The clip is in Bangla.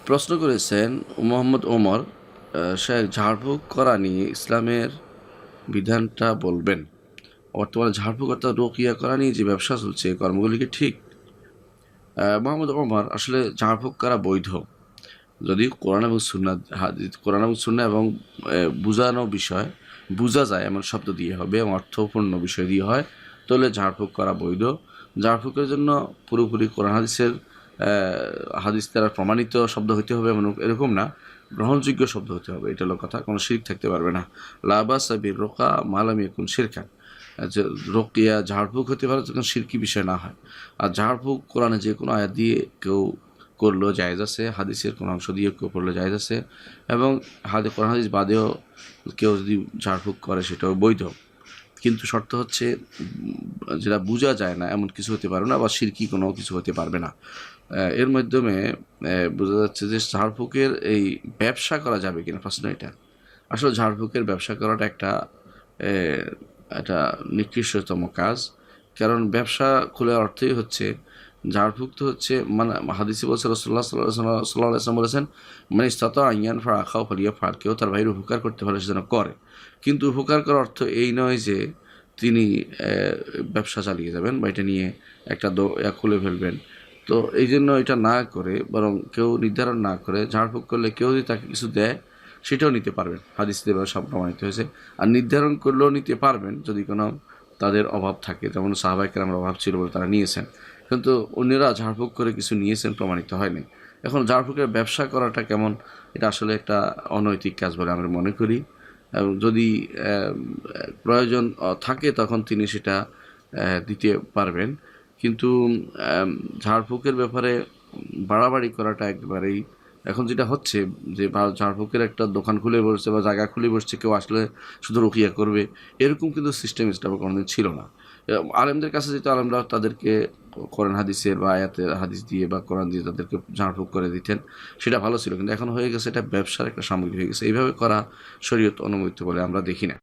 প্রশ্ন করেছেন মোহাম্মদ ওমর, শেখ ঝাড়ফুঁক করা নিয়ে ইসলামের বিধানটা বলবেন। বর্তমানে ঝাড়ফুঁক অর্থাৎ রোকিয়া করা নিয়ে যে ব্যবসা চলছে এই কর্মগুলি কি ঠিক? মোহাম্মদ ওমর, আসলে ঝাড়ফুঁক করা বৈধ যদি কোরআন এবং সুন্নাহ এবং বুঝানো বিষয় বোঝা যায় এমন শব্দ দিয়ে হবে এবং অর্থপূর্ণ বিষয় দিয়ে হয়, তাহলে ঝাড়ফুঁক করা বৈধ। ঝাড়ফুঁকের জন্য পুরোপুরি কোরআন হাদিস দ্বারা প্রমাণিত শব্দ হতে হবে এমন এরকম না, গ্রহণযোগ্য শব্দ হতে হবে, এটা হলো কথা। কোনো শিরক থাকতে পারবে না। লা বাসা বির রোকা মা লাম ইয়াকুন শিরকান, যে রোকিয়া ঝাড়ফুঁক হতে পারে যখন শিরকি বিষয় না হয়। আর ঝাড়ফুঁক কোরআনে যে কোনো আয়াত দিয়ে কেউ করলেও জায়েজ আছে, হাদিসের কোনো অংশ দিয়ে কেউ করলেও জায়েজ আছে, এবং কোরআন হাদিস বাদেও কেউ যদি ঝাড়ফুঁক করে সেটাও বৈধ। কিন্তু শর্ত হচ্ছে যেটা বোঝা যায় না এমন কিছু হতে পারবে না, বা শিরকি কোনো কিছু হতে পারবে না। এর মাধ্যমে বোঝা যাচ্ছে যে ঝাড়ফুঁকের এই ব্যবসা করা যাবে কিনা, প্রশ্ন এটা। আসলে ঝাড়ফুঁকের ব্যবসা করাটা একটা নিকৃষ্টতম কাজ। কারণ ব্যবসা খোলার অর্থই হচ্ছে, ঝাড়ফুঁক তো হচ্ছে মানে হাদিসে বলছে, রাসূলুল্লাহ সাল্লাল্লাহু আলাইহি ওয়াসাল্লাম বলেছেন, মানে ইসতাতা আইয়ান ফা আখাও ফালিয়া ফাল, কেউ তার ভাইয়ের উপকার করতে পারে সেজন্য করে। কিন্তু উপকার করার অর্থ এই নয় যে তিনি ব্যবসা চালিয়ে যাবেন বা এটা নিয়ে একটা খুলে ফেলবেন। তো এই জন্য এটা না করে, বরং কেউ নির্ধারণ না করে ঝাড়ফুঁক করলে কেউ যদি তাকে কিছু দেয় সেটাও নিতে পারবেন, হাদিস দিয়ে সব প্রমাণিত হয়েছে। আর নির্ধারণ করলেও নিতে পারবেন যদি কোনো তাদের অভাব থাকে, যেমন সাহাবায়ে কেরামের অভাব ছিল বলে তারা নিয়েছেন, কিন্তু অন্যরা ঝাড়ফুঁক করে কিছু নিয়েছেন প্রমাণিত হয়নি। এখন ঝাড়ফুঁকের ব্যবসা করাটা কেমন, এটা আসলে একটা অনৈতিক কাজ বলে আমরা মনে করি। এবং যদি প্রয়োজন থাকে তখন তিনি সেটা দিতে পারবেন। কিন্তু ঝাড়ফুঁকের ব্যাপারে বাড়াবাড়ি করাটা একেবারেই, এখন যেটা হচ্ছে যে ঝাড়ফুঁকের একটা দোকান খুলে বসছে বা জায়গা খুলে বসছে, কেউ আসলে শুধু রুকিয়া করবে, এরকম কিন্তু সিস্টেম ইসলামে কোনোদিন ছিল না। আলেমদের কাছে যেহেতু আলেমরা তাদেরকে কোরআন হাদিসের বা আয়াতের হাদিস দিয়ে বা কোরআন দিয়ে তাদেরকে ঝাড়ফুঁক করে দিতেন, সেটা ভালো ছিল। কিন্তু এখন হয়ে গেছে এটা ব্যবসার একটা সামগ্রী হয়ে গেছে। এইভাবে করা শরীয়ত অনুমোদিত বলে আমরা দেখি না।